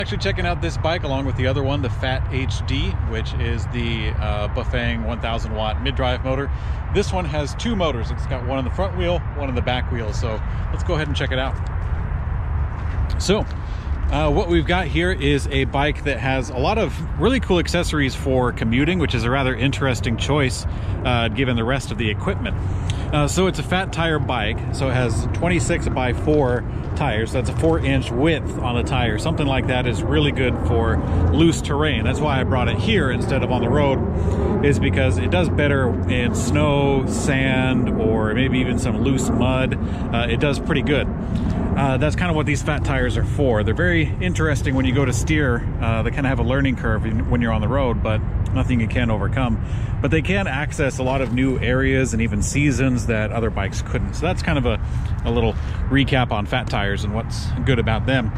Actually checking out this bike along with the other one, the FAT-AWD, which is the Bafang 1000 watt mid-drive motor. This one has two motors. It's got one on the front wheel, one on the back wheel. So let's go ahead and check it out. So what we've got here is a bike that has a lot of really cool accessories for commuting, which is a rather interesting choice given the rest of the equipment. So it's a fat tire bike, so it has 26 by 4 tires. That's a 4-inch width on the tire. Something like that is really good for loose terrain. That's why I brought it here instead of on the road, is because it does better in snow, sand, or maybe even some loose mud. It does pretty good. That's kind of what these fat tires are for. They're very interesting when you go to steer. They kind of have a learning curve when you're on the road, but nothing you can't overcome. But they can access a lot of new areas and even seasons that other bikes couldn't. So that's kind of a little recap on fat tires and what's good about them.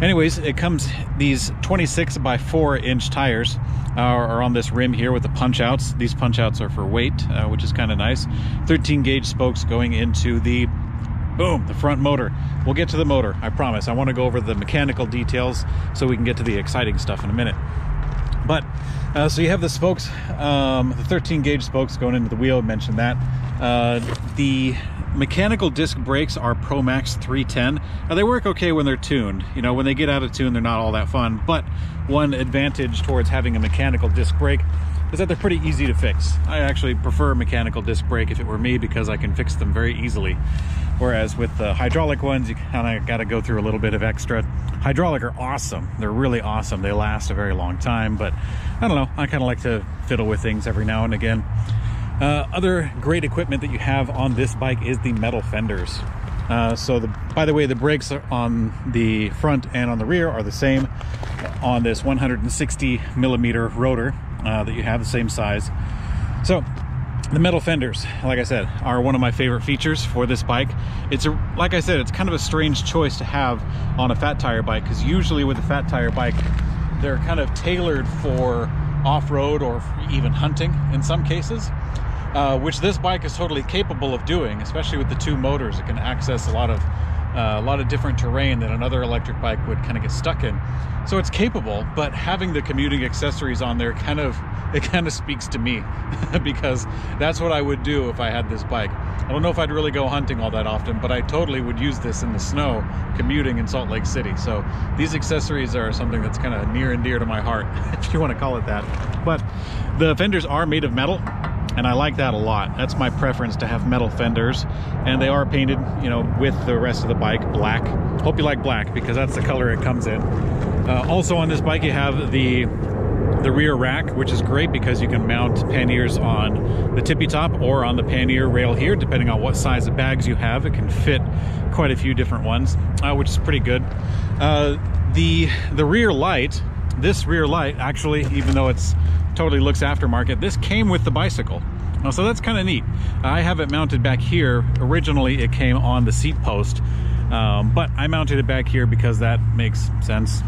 Anyways, it comes, these 26 by 4-inch tires are on this rim here with the punch outs. These punch outs are for weight, which is kind of nice. 13 gauge spokes going into the the front motor. We'll get to the motor, I promise. I want to go over the mechanical details so we can get to the exciting stuff in a minute. But so you have the spokes, the 13 gauge spokes going into the wheel. I mentioned that. The mechanical disc brakes are Pro Max 310. Now, they work okay when they're tuned. You know, when they get out of tune, they're not all that fun. But one advantage towards having a mechanical disc brake is that they're pretty easy to fix. I actually prefer a mechanical disc brake if it were me, because I can fix them very easily. Whereas with the hydraulic ones, you kind of got to go through a little bit of extra. Hydraulic are awesome. They're really awesome. They last a very long time, but I don't know. I kind of like to fiddle with things every now and again. Other great equipment that you have on this bike is the metal fenders. By the way, the brakes on the front and on the rear are the same on this 160 millimeter rotor that you have, the same size. So the metal fenders, like I said, are one of my favorite features for this bike. Like I said, it's kind of a strange choice to have on a fat tire bike, because usually with a fat tire bike, they're kind of tailored for off-road or even hunting in some cases, which this bike is totally capable of doing, especially with the two motors. It can access a lot of different terrain that another electric bike would kind of get stuck in. So it's capable, but having the commuting accessories on there kind of speaks to me because that's what I would do if I had this bike. I don't know if I'd really go hunting all that often, but I totally would use this in the snow commuting in Salt Lake City. So these accessories are something that's kind of near and dear to my heart, if you want to call it that. But the fenders are made of metal, and I like that a lot. That's my preference, to have metal fenders, and they are painted, you know, with the rest of the bike black. Hope you like black, because that's the color it comes in. Also on this bike, you have the rear rack, which is great because you can mount panniers on the tippy top or on the pannier rail here, depending on what size of bags you have. It can fit quite a few different ones, which is pretty good. The rear light, this rear light, actually, even though it's totally looks aftermarket, this came with the bicycle. So that's kind of neat. I have it mounted back here. Originally it came on the seat post, but I mounted it back here because that makes sense.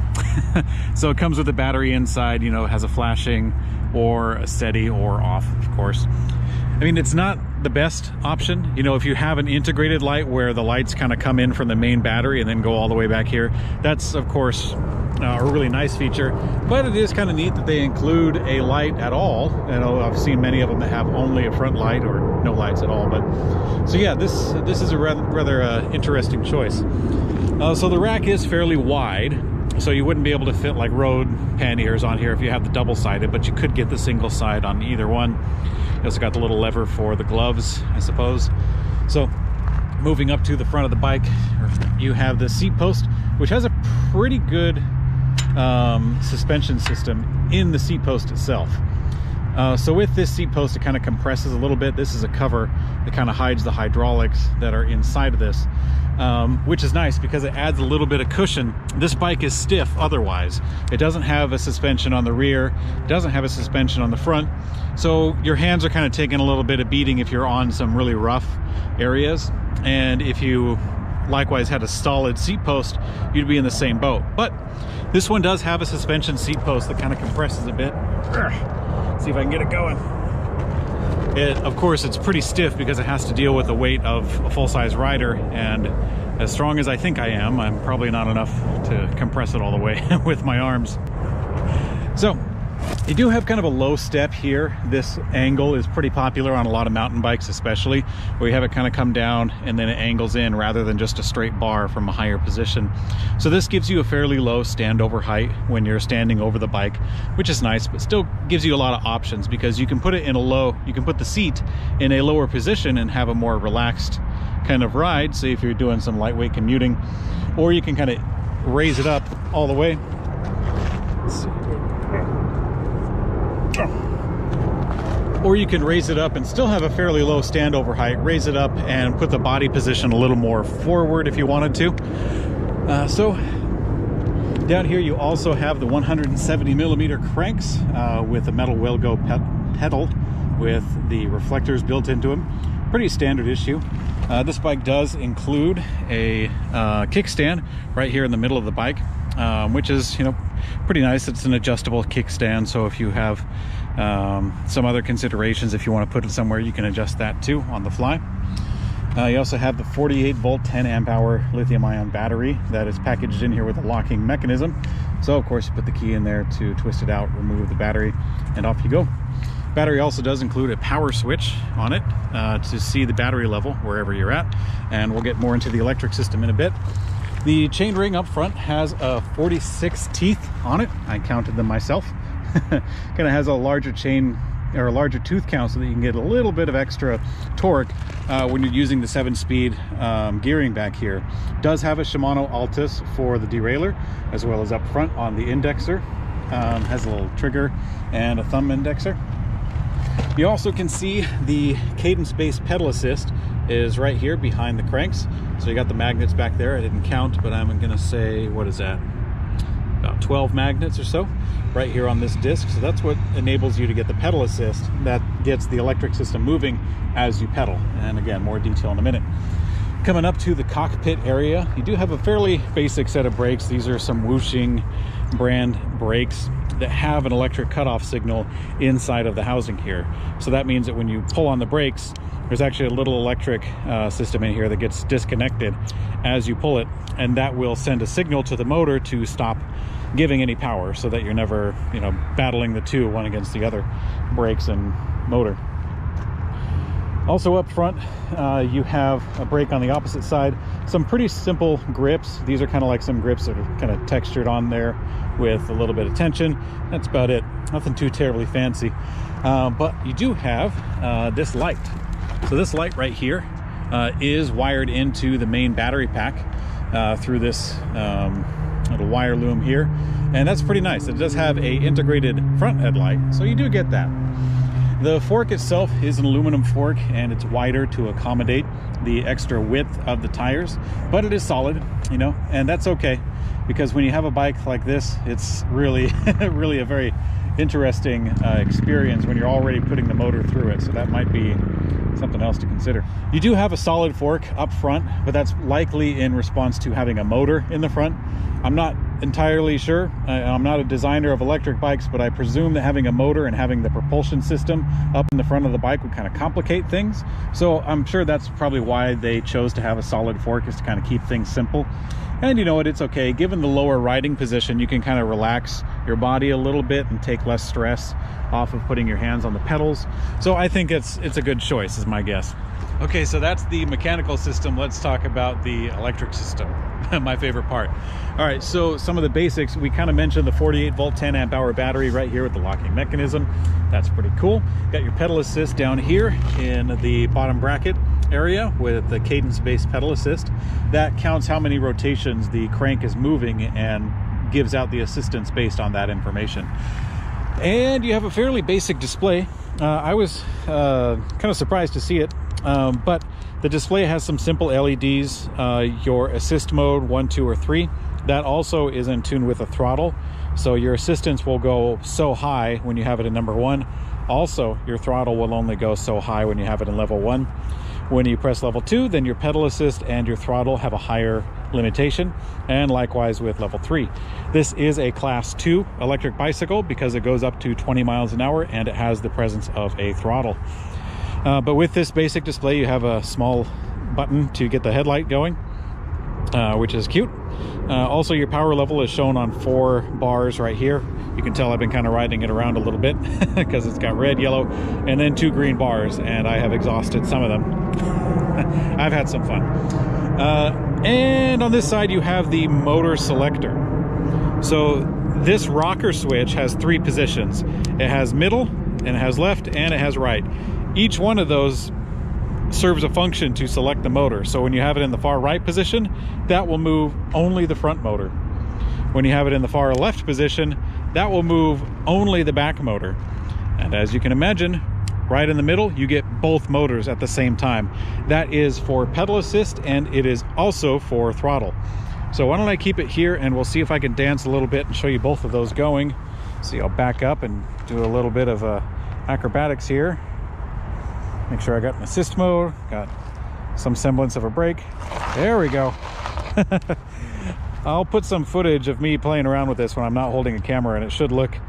So it comes with a battery inside, you know, has a flashing or a steady or off, of course. I mean, it's not the best option. You know, if you have an integrated light where the lights kind of come in from the main battery and then go all the way back here, that's of course a really nice feature. But it is kind of neat that they include a light at all. You know, I've seen many of them that have only a front light or no lights at all. But so yeah, this is a rather interesting choice. So the rack is fairly wide, so you wouldn't be able to fit like road panniers on here if you have the double-sided, but you could get the single side on either one. You also got the little lever for the gloves, I suppose. So moving up to the front of the bike, you have the seat post, which has a pretty good suspension system in the seat post itself. So with this seat post, it kind of compresses a little bit. This is a cover that kind of hides the hydraulics that are inside of this, which is nice because it adds a little bit of cushion. This bike is stiff otherwise. It doesn't have a suspension on the rear. It doesn't have a suspension on the front. So your hands are kind of taking a little bit of beating if you're on some really rough areas. And if you likewise had a solid seat post, you'd be in the same boat. But this one does have a suspension seat post that kind of compresses a bit. See if I can get it going. Of course, it's pretty stiff because it has to deal with the weight of a full-size rider, and as strong as I think I am. I'm probably not enough to compress it all the way with my arms. So you do have kind of a low step here. This angle is pretty popular on a lot of mountain bikes, especially where you have it kind of come down and then it angles in rather than just a straight bar from a higher position. So this gives you a fairly low standover height when you're standing over the bike, which is nice, but still gives you a lot of options because you can put it in a low, you can put the seat in a lower position and have a more relaxed kind of ride, say if you're doing some lightweight commuting, or you can kind of raise it up all the way. Let's see. Or you can raise it up and still have a fairly low standover height, raise it up and put the body position a little more forward if you wanted to. So down here you also have the 170 millimeter cranks with a metal Wilgo pedal with the reflectors built into them. Pretty standard issue. This bike does include a kickstand right here in the middle of the bike, which is, you know, pretty nice. It's an adjustable kickstand, so if you have some other considerations, if you want to put it somewhere, you can adjust that too on the fly. You also have the 48 volt 10 amp hour lithium ion battery that is packaged in here with a locking mechanism. So of course you put the key in there to twist it out, remove the battery, and off you go. Battery also does include a power switch on it to see the battery level wherever you're at, and we'll get more into the electric system in a bit. The chain ring up front has 46 teeth on it. I counted them myself. Kind of has a larger chain or a larger tooth count so that you can get a little bit of extra torque when you're using the 7-speed gearing back here. Does have a Shimano Altus for the derailleur as well as up front on the indexer. Has a little trigger and a thumb indexer. You also can see the cadence-based pedal assist is right here behind the cranks. So you got the magnets back there. I didn't count, but I'm gonna say, what is that? About 12 magnets or so right here on this disc. So that's what enables you to get the pedal assist that gets the electric system moving as you pedal. And again, more detail in a minute. Coming up to the cockpit area, you do have a fairly basic set of brakes. These are some Whooshing brand brakes that have an electric cutoff signal inside of the housing here. So that means that when you pull on the brakes, there's actually a little electric system in here that gets disconnected as you pull it, and that will send a signal to the motor to stop giving any power, so that you're never, you know, battling the two, one against the other, brakes and motor. Also up front, you have a brake on the opposite side. Some pretty simple grips. These are kind of like some grips that are kind of textured on there with a little bit of tension. That's about it. Nothing too terribly fancy. But you do have this light. So this light right here is wired into the main battery pack through this little wire loom here. And that's pretty nice. It does have a integrated front headlight, so you do get that. The fork itself is an aluminum fork, and it's wider to accommodate the extra width of the tires, but it is solid, you know, and that's okay, because when you have a bike like this, it's really really a very interesting experience when you're already putting the motor through it. So that might be something else to consider. You do have a solid fork up front, but that's likely in response to having a motor in the front. I'm not entirely sure. I'm not a designer of electric bikes, but I presume that having a motor and having the propulsion system up in the front of the bike would kind of complicate things. So I'm sure that's probably why they chose to have a solid fork, is to kind of keep things simple. And you know what, it's okay. Given the lower riding position, you can kind of relax your body a little bit and take less stress off of putting your hands on the pedals. So I think it's a good choice, is my guess. Okay, so that's the mechanical system. Let's talk about the electric system, my favorite part. All right, so some of the basics. We kind of mentioned the 48 volt 10 amp hour battery right here with the locking mechanism. That's pretty cool. Got your pedal assist down here in the bottom bracket area with the cadence-based pedal assist. That counts how many rotations the crank is moving and gives out the assistance based on that information. And you have a fairly basic display. I was kind of surprised to see it, but the display has some simple LEDs, your assist mode 1, 2, or 3. That also is in tune with the throttle, so your assistance will go so high when you have it in number 1. Also, your throttle will only go so high when you have it in level 1. When you press level 2, then your pedal assist and your throttle have a higher limitation, and likewise with level 3. This is a class 2 electric bicycle because it goes up to 20 miles an hour and it has the presence of a throttle. But with this basic display, you have a small button to get the headlight going. which is cute. Also, your power level is shown on 4 bars right here. You can tell I've been kind of riding it around a little bit because it's got red, yellow, and then 2 green bars, and I have exhausted some of them. I've had some fun. And on this side, you have the motor selector. So this rocker switch has 3 positions. It has middle, and it has left, and it has right. Each one of those serves a function to select the motor. So when you have it in the far right position, that will move only the front motor. When you have it in the far left position, that will move only the back motor. And as you can imagine, right in the middle, you get both motors at the same time. That is for pedal assist, and it is also for throttle. So why don't I keep it here, and we'll see if I can dance a little bit and show you both of those going. See, I'll back up and do a little bit of acrobatics here. Make sure I got an assist mode, got some semblance of a brake. There we go. I'll put some footage of me playing around with this when I'm not holding a camera, and it should look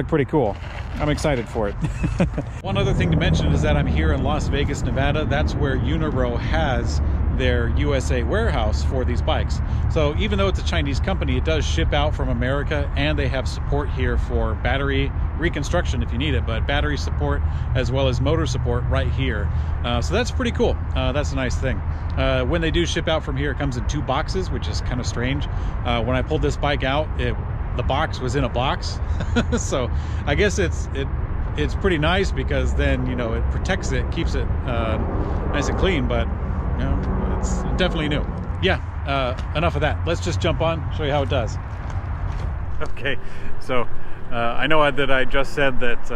pretty cool. I'm excited for it. One other thing to mention is that I'm here in Las Vegas, Nevada. That's where Eunorau has their USA warehouse for these bikes. So even though it's a Chinese company, it does ship out from America, and they have support here for battery reconstruction if you need it, but battery support as well as motor support right here. So that's pretty cool. That's a nice thing. When they do ship out from here, it comes in 2 boxes, which is kind of strange. When I pulled this bike out, the box was in a box. So I guess it's pretty nice because then, you know, it protects it, keeps it nice and clean, but you know, it's definitely new. Yeah, enough of that. Let's just jump on, show you how it does. Okay, so I know that I just said that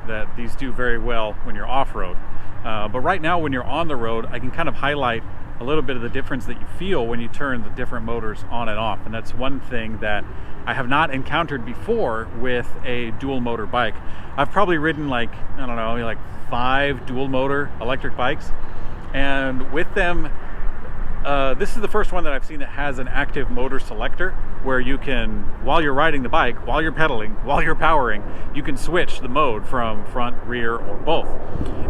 that these do very well when you're off-road, but right now when you're on the road, I can kind of highlight a little bit of the difference that you feel when you turn the different motors on and off. And that's one thing that I have not encountered before with a dual motor bike. I've probably ridden like, I don't know, like 5 dual motor electric bikes, and with them, this is the first one that I've seen that has an active motor selector where you can, while you're riding the bike, while you're pedaling, while you're powering, you can switch the mode from front, rear, or both.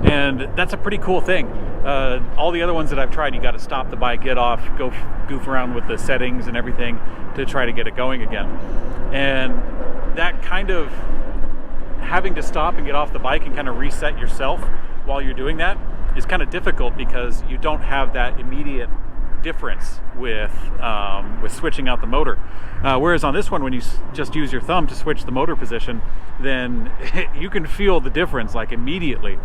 And that's a pretty cool thing. All the other ones that I've tried, you got to stop the bike, get off, go goof around with the settings and everything to try to get it going again. And that kind of having to stop and get off the bike and kind of reset yourself while you're doing that is kind of difficult because you don't have that immediate difference with switching out the motor. Whereas on this one, when you just use your thumb to switch the motor position, then you can feel the difference like immediately.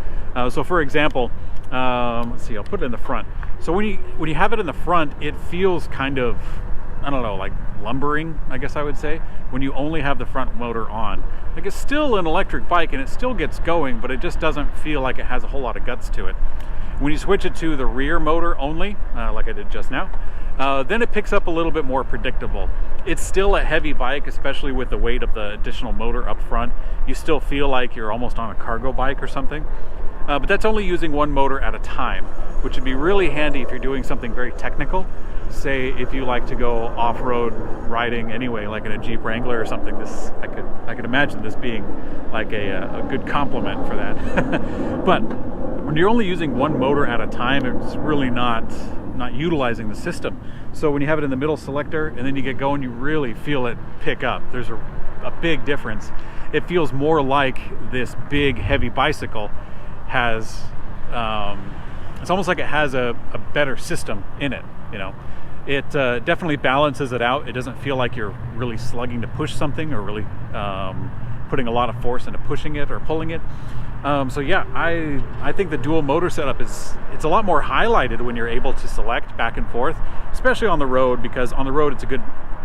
So for example, let's see, I'll put it in the front. So when you have it in the front, it feels kind of, I don't know, like lumbering, I guess I would say, when you only have the front motor on. Like, it's still an electric bike and it still gets going, but it just doesn't feel like it has a whole lot of guts to it. When you switch it to the rear motor only, like I did just now, then it picks up a little bit more predictable. It's still a heavy bike, especially with the weight of the additional motor up front. You still feel like you're almost on a cargo bike or something. But that's only using one motor at a time, which would be really handy if you're doing something very technical. Say if you like to go off-road riding anyway, like in a Jeep Wrangler or something. This I could imagine this being like a good complement for that. But when you're only using one motor at a time, it's really not utilizing the system. So when you have it in the middle selector and then you get going, you really feel it pick up. There's a big difference. It feels more like this big heavy bicycle has, it's almost like it has a better system in it, you know. It definitely balances it out. It doesn't feel like you're really slugging to push something or really putting a lot of force into pushing it or pulling it. So yeah, I think the dual motor setup it's a lot more highlighted when you're able to select back and forth, especially on the road, because on the road it's a good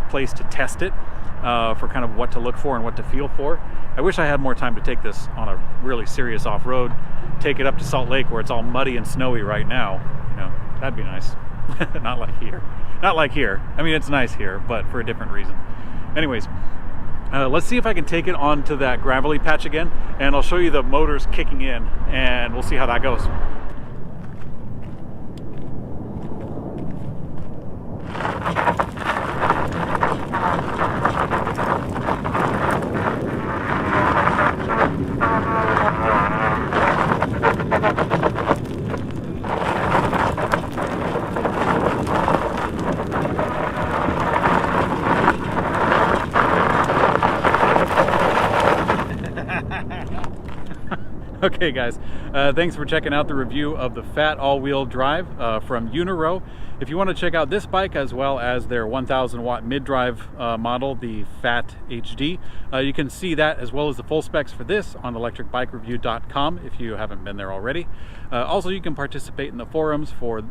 place to test it for kind of what to look for and what to feel for. I wish I had more time to take this on a really serious off-road, take it up to Salt Lake where it's all muddy and snowy right now. You know, that'd be nice. Not like here. Not like here. I mean, it's nice here, but for a different reason. Anyways, let's see if I can take it onto that gravelly patch again, and I'll show you the motors kicking in, and we'll see how that goes. Okay guys, thanks for checking out the review of the FAT all-wheel drive from Eunorau. If you want to check out this bike as well as their 1000 watt mid-drive model, the FAT-AWD, you can see that as well as the full specs for this on electricbikereview.com if you haven't been there already. Also, you can participate in the forums for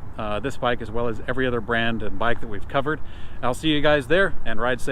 this bike as well as every other brand and bike that we've covered. I'll see you guys there, and ride safe.